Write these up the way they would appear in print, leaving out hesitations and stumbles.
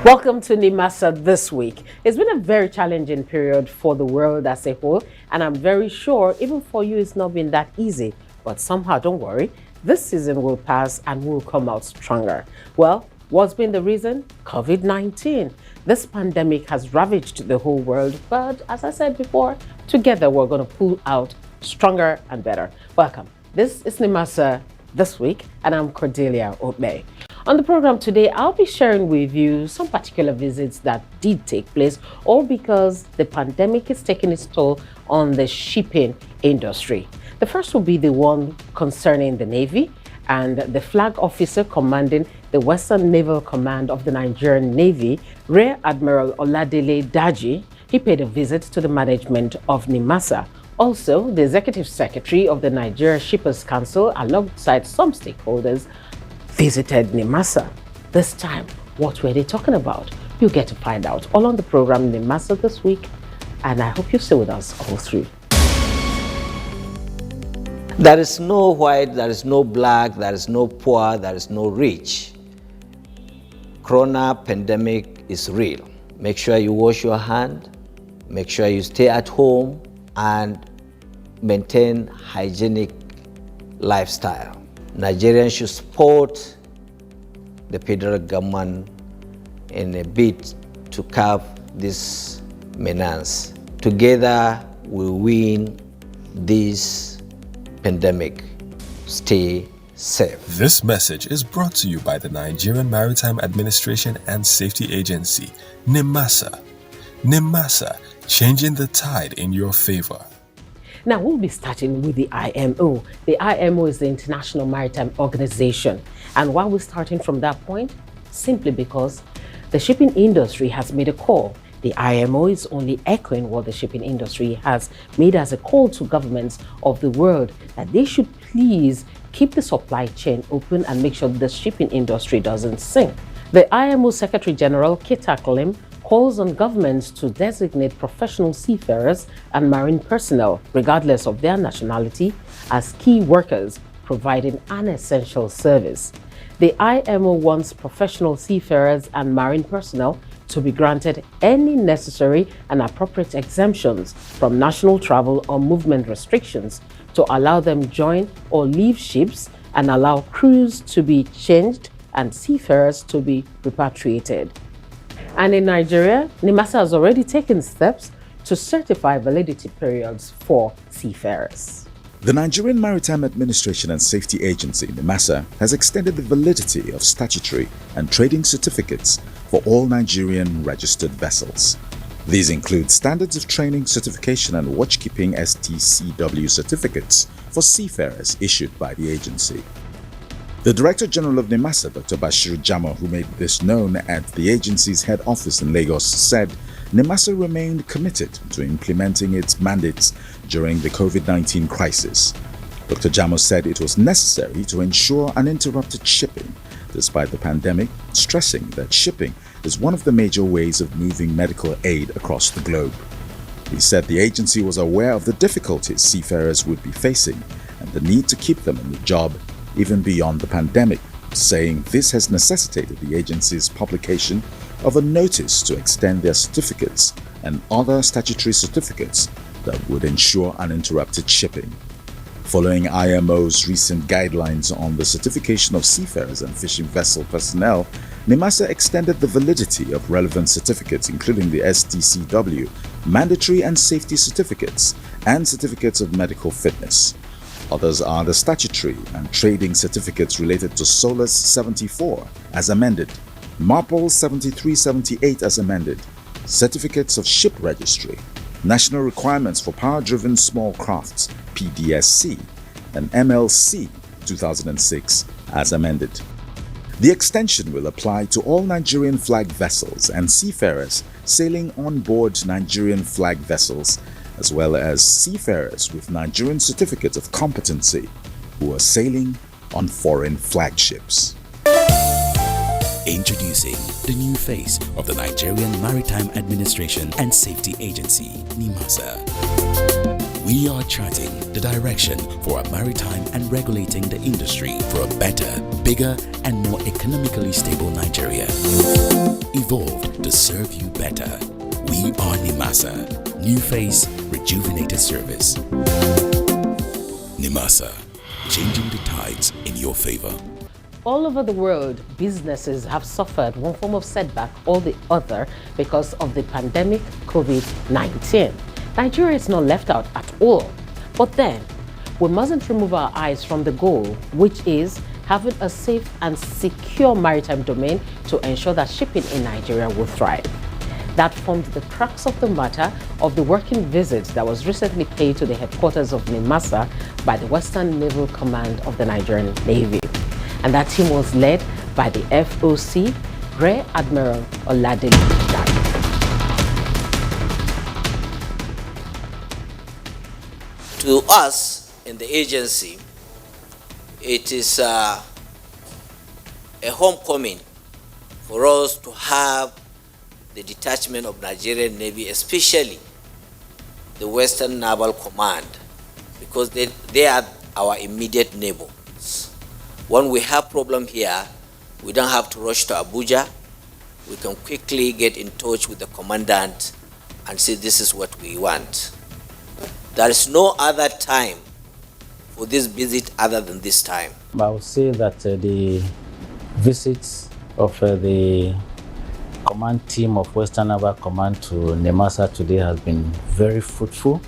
Welcome to Nimasa this week. It's been a very challenging period for the world as a whole, and I'm very sure even for you it's not been that easy. But somehow, don't worry, this season will pass and we'll come out stronger. Well, what's been the reason? COVID-19. This pandemic has ravaged the whole world, but as I said before, together we're going to pull out stronger and better. Welcome. This is Nimasa this week, and I'm Cordelia Obey. On the program today, I'll be sharing with you some particular visits that did take place, all because the pandemic is taking its toll on the shipping industry. The first will be the one concerning the Navy, and the flag officer commanding the Western Naval Command of the Nigerian Navy, Rear Admiral Oladele Daji, he paid a visit to the management of Nimasa. Also, the Executive Secretary of the Nigeria Shippers Council, alongside some stakeholders, visited Nimasa. This time, what were they talking about? You get to find out all on the program Nimasa this week, and I hope you stay with us all through. There is no white, there is no black, there is no poor, there is no rich. Corona pandemic is real. Make sure you wash your hand, make sure you stay at home, and maintain hygienic lifestyle. Nigerians should support the federal government in a bid to curb this menace. Together we win this pandemic. Stay safe. This message is brought to you by the Nigerian Maritime Administration and Safety Agency, Nimasa. Nimasa, changing the tide in your favor. Now, we'll be starting with the IMO. The IMO is the International Maritime Organization. And why we're starting from that point? Simply because the shipping industry has made a call. The IMO is only echoing what the shipping industry has made as a call to governments of the world that they should please keep the supply chain open and make sure the shipping industry doesn't sink. The IMO Secretary General, Kitak Lim, calls on governments to designate professional seafarers and marine personnel, regardless of their nationality, as key workers providing an essential service. The IMO wants professional seafarers and marine personnel to be granted any necessary and appropriate exemptions from national travel or movement restrictions to allow them join or leave ships and allow crews to be changed and seafarers to be repatriated. And in Nigeria, Nimasa has already taken steps to certify validity periods for seafarers. The Nigerian Maritime Administration and Safety Agency, Nimasa, has extended the validity of statutory and trading certificates for all Nigerian registered vessels. These include Standards of Training Certification and Watchkeeping STCW certificates for seafarers issued by the agency. The Director General of Nimasa, Dr. Bashir Jamo, who made this known at the agency's head office in Lagos, said Nimasa remained committed to implementing its mandates during the COVID-19 crisis. Dr. Jamo said it was necessary to ensure uninterrupted shipping despite the pandemic, stressing that shipping is one of the major ways of moving medical aid across the globe. He said the agency was aware of the difficulties seafarers would be facing and the need to keep them in the job even beyond the pandemic, saying this has necessitated the agency's publication of a notice to extend their certificates and other statutory certificates that would ensure uninterrupted shipping. Following IMO's recent guidelines on the certification of seafarers and fishing vessel personnel, Nimasa extended the validity of relevant certificates including the STCW, mandatory and safety certificates, and certificates of medical fitness. Others are the statutory and trading certificates related to SOLAS 74 as amended, MARPOL 7378 as amended, certificates of ship registry, national requirements for power-driven small crafts PDSC, and MLC 2006 as amended. The extension will apply to all Nigerian flag vessels and seafarers sailing on board Nigerian flag vessels, as well as seafarers with Nigerian certificates of competency who are sailing on foreign flagships. Introducing the new face of the Nigerian Maritime Administration and Safety Agency, Nimasa. we are charting the direction for a maritime and regulating the industry for a better, bigger, and more economically stable Nigeria. Evolved to serve you better. We are Nimasa. New face, rejuvenated service. Nimasa, changing the tides in your favor. All over the world, businesses have suffered one form of setback or the other because of the pandemic COVID-19. Nigeria is not left out at all. But then, we mustn't remove our eyes from the goal, which is having a safe and secure maritime domain to ensure that shipping in Nigeria will thrive. That formed the crux of the matter of the working visit that was recently paid to the headquarters of Nimasa by the Western Naval Command of the Nigerian Navy. And that team was led by the FOC, Rear Admiral Oladele. To us in the agency, it is a homecoming for us to have the detachment of Nigerian Navy, especially the Western Naval Command, because they are our immediate neighbors. When we have problem here, we don't have to rush to Abuja. We can quickly get in touch with the commandant and say this is what we want. There is no other time for this visit other than this time. I would say that the visits of the command team of Western Naval Command to Nimasa today has been very fruitful.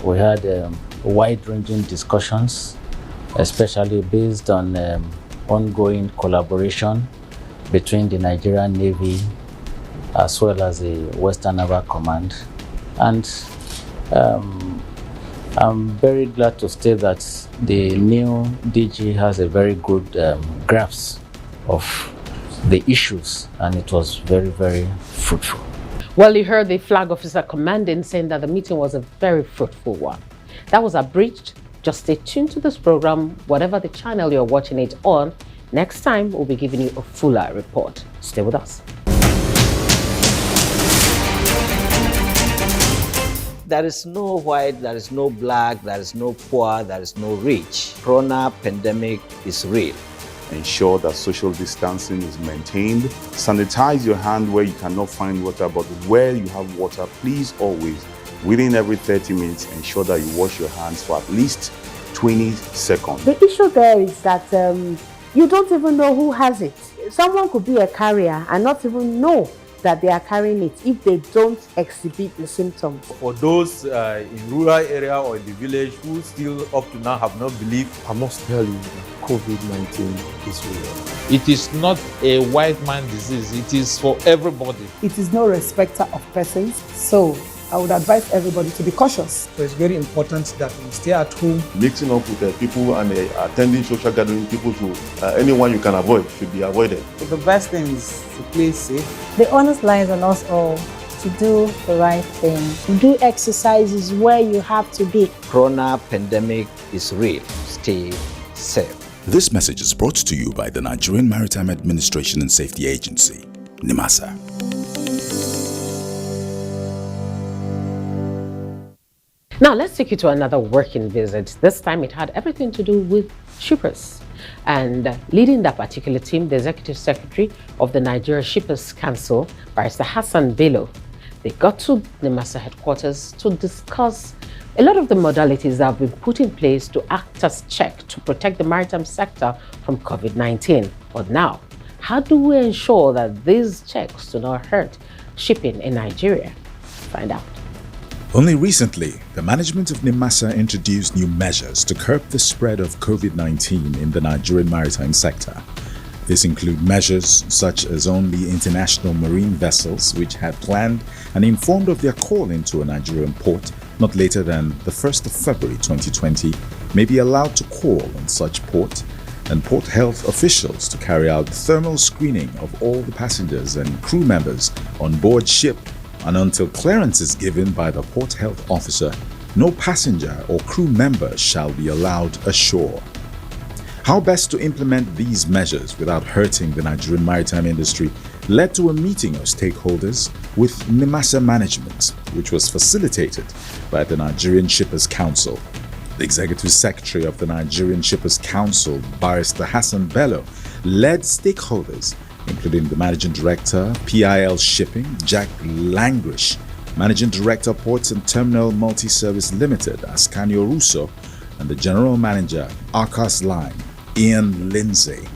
We had wide-ranging discussions, especially based on ongoing collaboration between the Nigerian Navy as well as the Western Naval Command. And I'm very glad to state that the new DG has a very good grasp of the issues, and it was very, very fruitful. Well, you heard the flag officer commanding saying that the meeting was a very fruitful one. That was abridged. Just stay tuned to this program, whatever the channel you're watching it on. Next time, we'll be giving you a fuller report. Stay with us. There is no white, there is no black, there is no poor, there is no rich. Corona pandemic is real. Ensure that social distancing is maintained. Sanitize your hand where you cannot find water, but where you have water, please always, within every 30 minutes, ensure that you wash your hands for at least 20 seconds. The issue there is that you don't even know who has it. Someone could be a carrier and not even know that they are carrying it if they don't exhibit the symptoms. For those in rural area or in the village who still up to now have not believed, I must tell you, COVID-19 is real. It is not a white man disease, it is for everybody. It is no respecter of persons, so I would advise everybody to be cautious. So it's very important that we stay at home. Mixing up with people and attending social gathering, anyone you can avoid should be avoided. So the best thing is to play safe. The onus lies on us all to do the right thing. Do exercises where you have to be. Corona pandemic is real. Stay safe. This message is brought to you by the Nigerian Maritime Administration and Safety Agency, Nimasa. Now, let's take you to another working visit. This time it had everything to do with shippers. And leading that particular team, the Executive Secretary of the Nigeria Shippers Council, Barrister Hassan Bello, they got to Nimasa headquarters to discuss a lot of the modalities that have been put in place to act as check to protect the maritime sector from COVID-19. But now, how do we ensure that these checks do not hurt shipping in Nigeria? Find out. Only recently, the management of Nimasa introduced new measures to curb the spread of COVID-19 in the Nigerian maritime sector. This include measures such as only international marine vessels which had planned and informed of their call into a Nigerian port not later than the 1st of February 2020 may be allowed to call on such port, and port health officials to carry out thermal screening of all the passengers and crew members on board ship, and until clearance is given by the port health officer, no passenger or crew member shall be allowed ashore. How best to implement these measures without hurting the Nigerian maritime industry led to a meeting of stakeholders with Nimasa management, which was facilitated by the Nigerian Shippers Council. The Executive Secretary of the Nigerian Shippers Council, Barrister Hassan Bello, led stakeholders, including the Managing Director, PIL Shipping, Jack Langrish, Managing Director, Ports and Terminal Multi-Service Limited, Ascanio Russo, and the General Manager, Arcos Line, Ian Lindsay.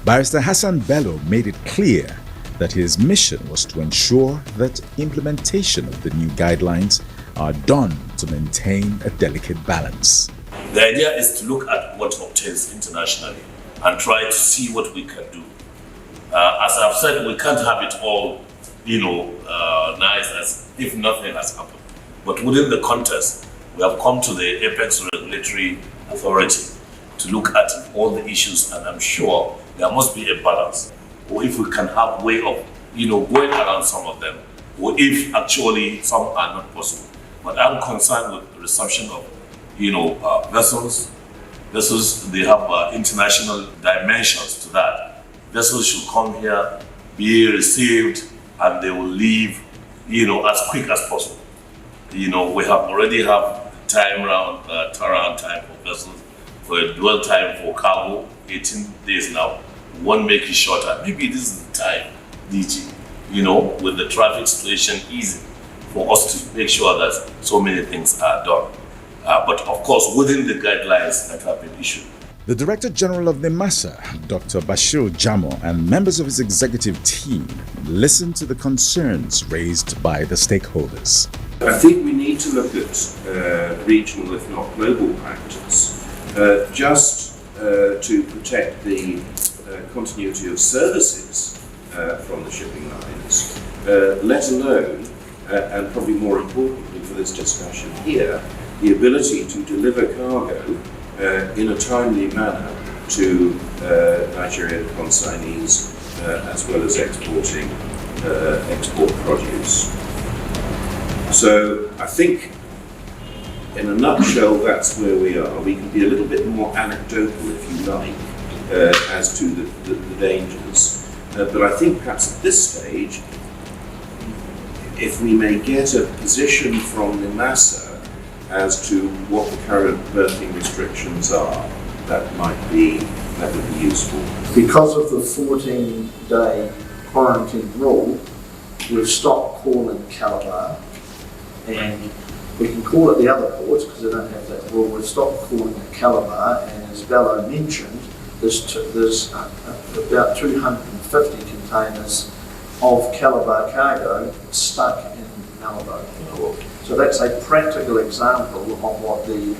Barrister Hassan Bello made it clear that his mission was to ensure that implementation of the new guidelines are done to maintain a delicate balance. The idea is to look at what obtains internationally and try to see what we can do. As I've said, we can't have it all, nice as if nothing has happened. But within the context, we have come to the apex regulatory authority to look at all the issues, and I'm sure there must be a balance. Or if we can have a way of, going around some of them, or if actually some are not possible. But I'm concerned with the resumption of, vessels. Vessels, they have international dimensions to that. Vessels should come here, be received, and they will leave, as quick as possible. We already have turnaround time for vessels, for a dwell time for cargo, 18 days now. One make it shorter. Maybe this is the time, DG, with the traffic situation easy, for us to make sure that so many things are done. But of course, within the guidelines that have been issued. The Director General of Nimasa, Dr. Bashir Jamo, and members of his executive team listened to the concerns raised by the stakeholders. I think we need to look at regional, if not global practice, just to protect the continuity of services from the shipping lines, let alone, and probably more importantly for this discussion here, the ability to deliver cargo in a timely manner to Nigerian consignees as well as exporting export produce. So I think in a nutshell that's where we are. We can be a little bit more anecdotal if you like as to the dangers, but I think perhaps at this stage if we may get a position from Nimasa as to what the current berthing restrictions are, that would be useful. Because of the 14-day quarantine rule, we've stopped calling Calabar, and we can call it the other ports because they don't have that rule. We've stopped calling it Calabar, and as Bello mentioned, there's about 250 containers of Calabar cargo stuck in Malabo. So that's a practical example of what the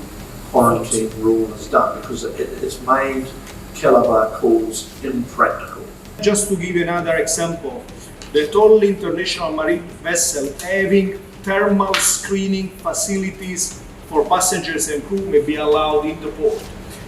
quarantine rule has done, because it's made Calabar calls impractical. Just to give you another example, the total international marine vessel having thermal screening facilities for passengers and crew may be allowed in the port.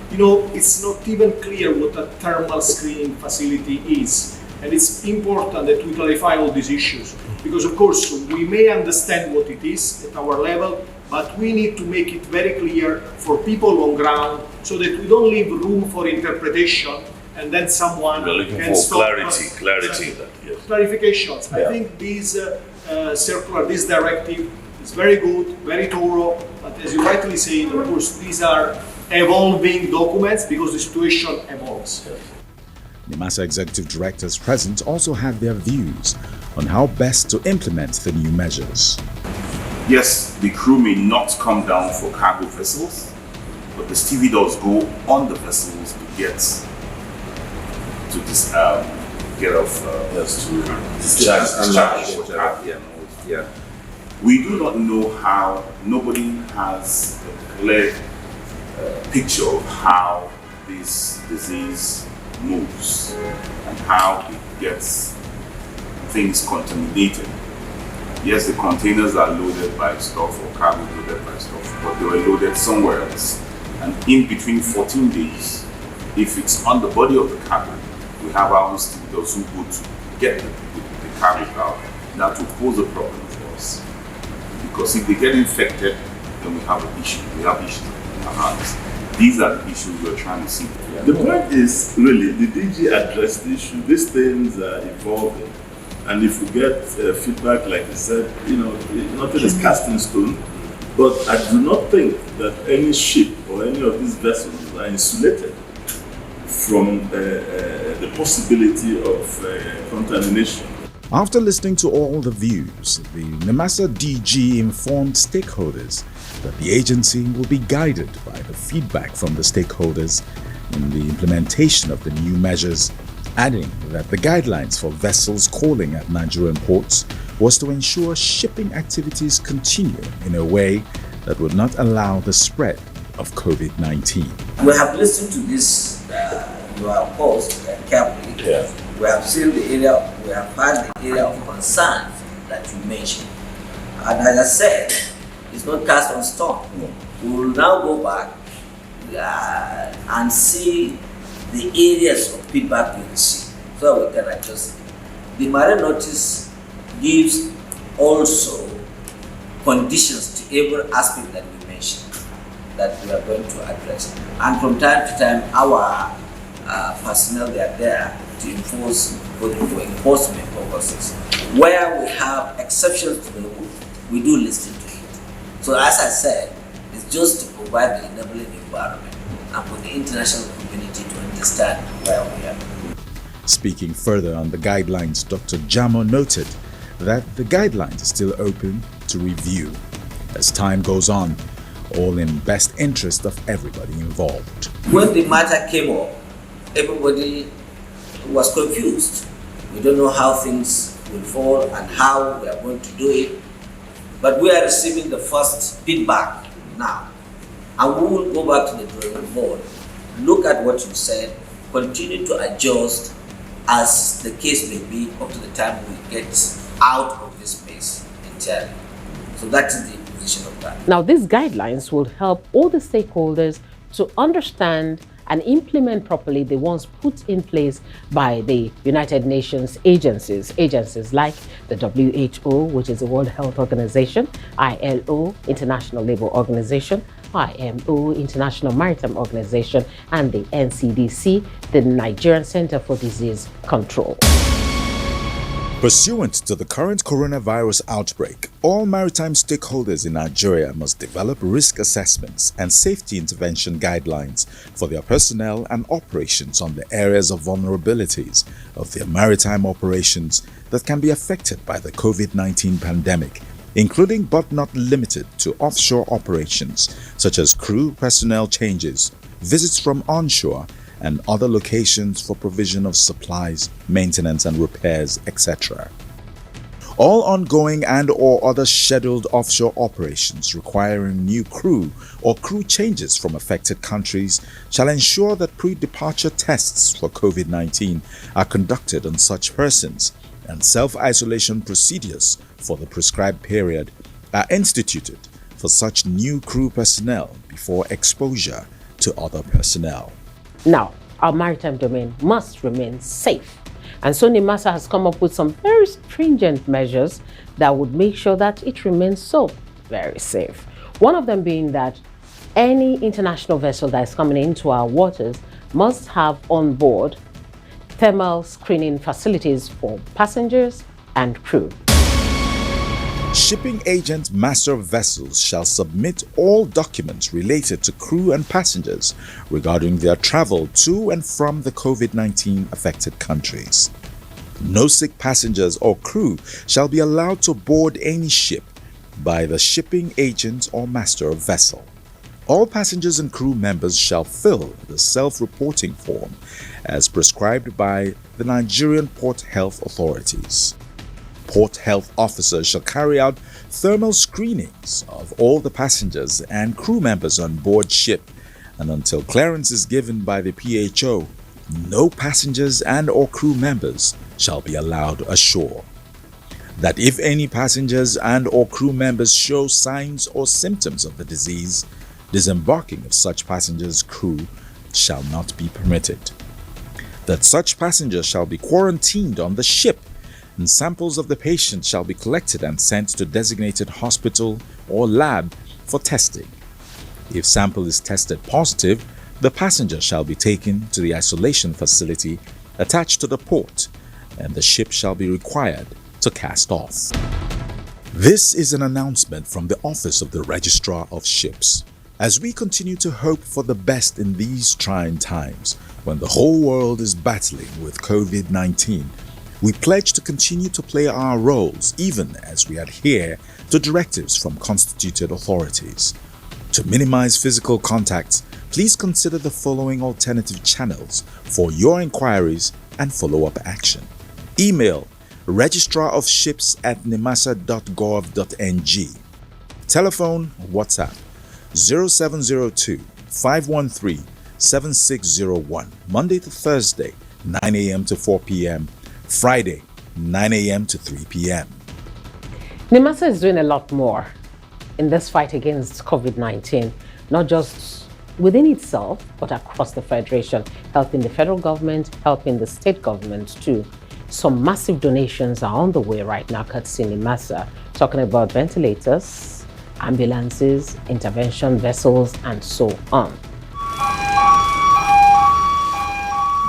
It's not even clear what a thermal screening facility is. And it's important that we clarify all these issues, because of course we may understand what it is at our level, but we need to make it very clear for people on ground so that we don't leave room for interpretation and then someone can stop us. Clarity. Yes. Clarifications. Yeah. I think this this directive is very good, very thorough, but as you rightly say, of course, these are evolving documents because the situation evolves. Yes. Nimasa executive directors present also had their views on how best to implement the new measures. Yes, the crew may not come down for cargo vessels, but the stevedores go on the vessels to get discharge. Yeah. We do not know how. Nobody has a clear picture of how this disease moves and how it gets things contaminated. Yes, the containers are loaded by stuff or cargo loaded by stuff, but they were loaded somewhere else. And in between 14 days, if it's on the body of the cargo, we have our own stevedores who go to get the cargo out. That will pose a problem for us. Because if they get infected, then we have an issue. We have issues in our hands. These are the issues we're trying to see. The point is, really, the DG addressed the issue. These things are evolving. And if we get feedback, like I said, nothing is cast in stone. But I do not think that any ship or any of these vessels are insulated from the possibility of contamination. After listening to all the views, the Nimasa DG informed stakeholders that the agency will be guided by the feedback from the stakeholders in the implementation of the new measures, adding that the guidelines for vessels calling at Nigerian ports was to ensure shipping activities continue in a way that would not allow the spread of COVID-19. We have listened to this, your post carefully. Yeah. We have seen the area, we have found the area of concern that you mentioned. And as I said, it's not cast on stone. We will now go back and see the areas of feedback we receive so we can adjust it. The marine notice gives also conditions to every aspect that we mentioned that we are going to address. And from time to time, our personnel, they are there to enforce for enforcement purposes. Where we have exceptions to the rule, we do listen to it. So as I said, it's just to provide the enabling environment and for the international community to understand where we are. Speaking further on the guidelines, Dr. Jamo noted that the guidelines are still open to review as time goes on, all in best interest of everybody involved. When the matter came up, everybody was confused. We don't know how things will fall and how we are going to do it. But we are receiving the first feedback now. And we will go back to the drawing board, look at what you said, continue to adjust as the case may be up to the time we get out of this space entirely. So that is the position of that. Now, these guidelines will help all the stakeholders to understand and implement properly the ones put in place by the United Nations agencies like the WHO, which is the World Health Organization, ILO, International Labour Organization, IMO, International Maritime Organization, and the NCDC, the Nigerian Center for Disease Control. Pursuant to the current coronavirus outbreak, all maritime stakeholders in Nigeria must develop risk assessments and safety intervention guidelines for their personnel and operations on the areas of vulnerabilities of their maritime operations that can be affected by the COVID-19 pandemic, including but not limited to offshore operations such as crew personnel changes, visits from onshore, and other locations for provision of supplies, maintenance and repairs, etc. All ongoing and or other scheduled offshore operations requiring new crew or crew changes from affected countries shall ensure that pre-departure tests for COVID-19 are conducted on such persons, and self-isolation procedures for the prescribed period are instituted for such new crew personnel before exposure to other personnel. Now, our maritime domain must remain safe. And so Nimasa has come up with some very stringent measures that would make sure that it remains so very safe. One of them being that any international vessel that is coming into our waters must have on board thermal screening facilities for passengers and crew. Shipping agent master vessels shall submit all documents related to crew and passengers regarding their travel to and from the COVID-19 affected countries. No sick passengers or crew shall be allowed to board any ship by the shipping agent or master of vessel. All passengers and crew members shall fill the self-reporting form as prescribed by the Nigerian Port Health Authorities. Port health officers shall carry out thermal screenings of all the passengers and crew members on board ship, and until clearance is given by the PHO, no passengers and or crew members shall be allowed ashore. That if any passengers and or crew members show signs or symptoms of the disease, disembarking of such passengers' crew shall not be permitted. That such passengers shall be quarantined on the ship, and samples of the patient shall be collected and sent to designated hospital or lab for testing. If sample is tested positive, the passenger shall be taken to the isolation facility attached to the port, and the ship shall be required to cast off. This is an announcement from the Office of the Registrar of Ships. As we continue to hope for the best in these trying times, when the whole world is battling with COVID-19, we pledge to continue to play our roles even as we adhere to directives from constituted authorities. To minimize physical contact, please consider the following alternative channels for your inquiries and follow-up action. Email registrarofships@nimasa.gov.ng. Telephone WhatsApp 0702 513 7601, Monday to Thursday 9 a.m. to 4 p.m., Friday 9 a.m. to 3 p.m. Nimasa is doing a lot more in this fight against COVID-19, not just within itself, but across the Federation, helping the federal government, helping the state government too. Some massive donations are on the way right now, courtesy Nimasa, talking about ventilators, ambulances, intervention vessels, and so on.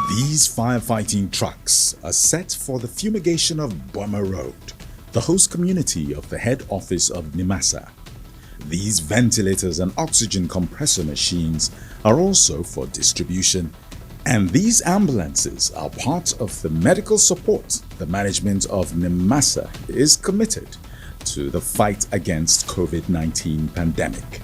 These firefighting trucks are set for the fumigation of Burma Road, the host community of the head office of Nimasa. These ventilators and oxygen compressor machines are also for distribution, and these ambulances are part of the medical support the management of Nimasa is committed to the fight against COVID-19 pandemic.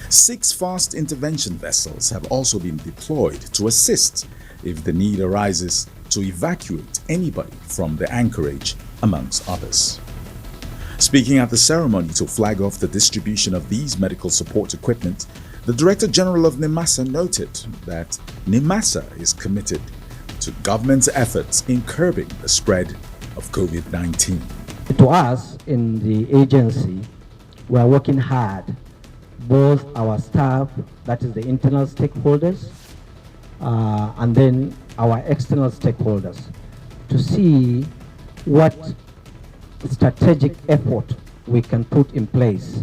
6 fast intervention vessels have also been deployed to assist if the need arises to evacuate anybody from the anchorage, amongst others. Speaking at the ceremony to flag off the distribution of these medical support equipment, the Director General of Nimasa noted that Nimasa is committed to government's efforts in curbing the spread of COVID-19. To us in the agency, we are working hard, both our staff, that is the internal stakeholders, and then our external stakeholders, to see what strategic effort we can put in place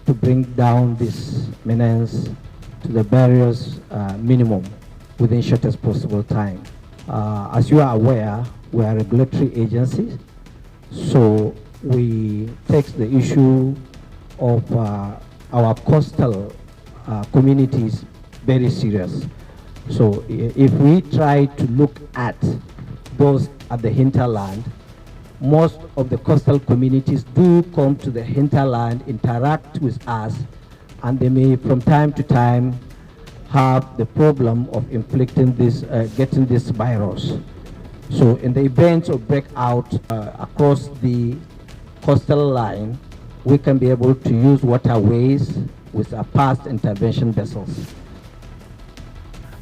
to bring down this menace to the barriers minimum within shortest possible time. As you are aware, we are a regulatory agency, so we take the issue of our coastal communities very serious. So if we try to look at those at the hinterland, most of the coastal communities do come to the hinterland, interact with us, and they may from time to time have the problem of inflicting this, getting this virus. So in the event of breakout across the coastal line, we can be able to use waterways with our fast intervention vessels.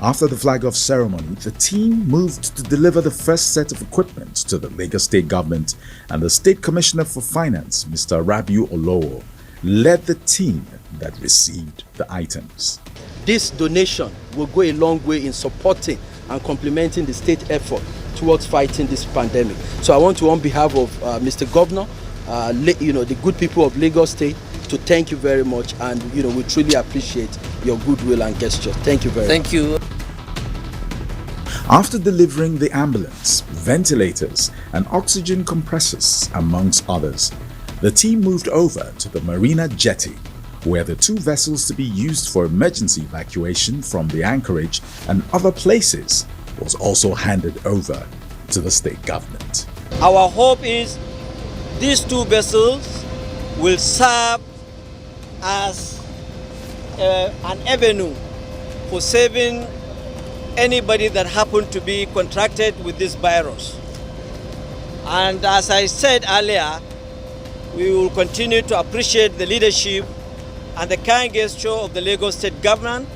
After the flag-off ceremony, the team moved to deliver the first set of equipment to the Lagos State Government, and the State Commissioner for Finance, Mr. Rabiu Olowo, led the team that received the items. This donation will go a long way in supporting and complementing the state effort towards fighting this pandemic. So I want to, on behalf of Mr. Governor, the good people of Lagos State, to thank you very much, and we truly appreciate your goodwill and gesture. Thank you very much. Thank you. After delivering the ambulance, ventilators, and oxygen compressors, amongst others, the team moved over to the Marina Jetty, where the 2 vessels to be used for emergency evacuation from the anchorage and other places was also handed over to the state government. Our hope is these 2 vessels will serve as an avenue for saving anybody that happened to be contracted with this virus. And as I said earlier, we will continue to appreciate the leadership and the kind gesture of the Lagos State Government,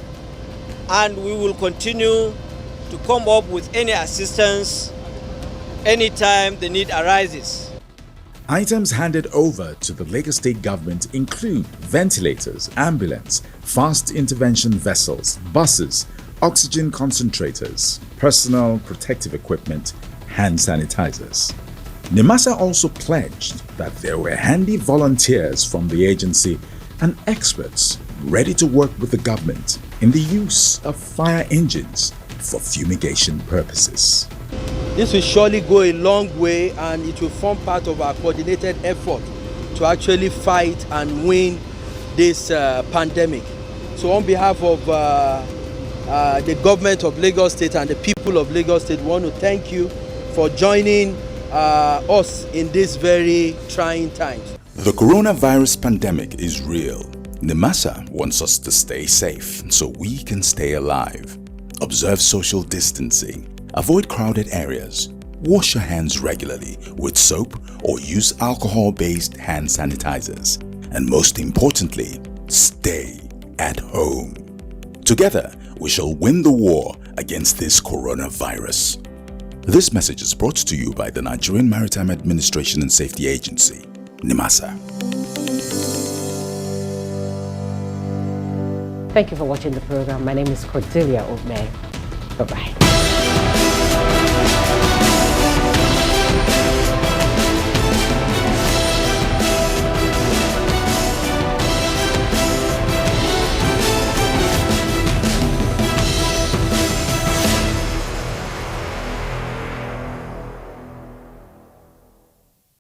and we will continue to come up with any assistance anytime the need arises. Items handed over to the Lagos State Government include ventilators, ambulance, fast intervention vessels, buses, oxygen concentrators, personal protective equipment, hand sanitizers. Nimasa also pledged that there were handy volunteers from the agency and experts ready to work with the government in the use of fire engines for fumigation purposes. This will surely go a long way, and it will form part of our coordinated effort to actually fight and win this pandemic. So on behalf of the government of Lagos State and the people of Lagos State, we want to thank you for joining us in these very trying times. The coronavirus pandemic is real. Nimasa wants us to stay safe so we can stay alive. Observe social distancing. Avoid crowded areas. Wash your hands regularly with soap or use alcohol-based hand sanitizers. And most importantly, stay at home. Together, we shall win the war against this coronavirus. This message is brought to you by the Nigerian Maritime Administration and Safety Agency, Nimasa. Thank you for watching the program. My name is Cordelia Obey. Bye-bye.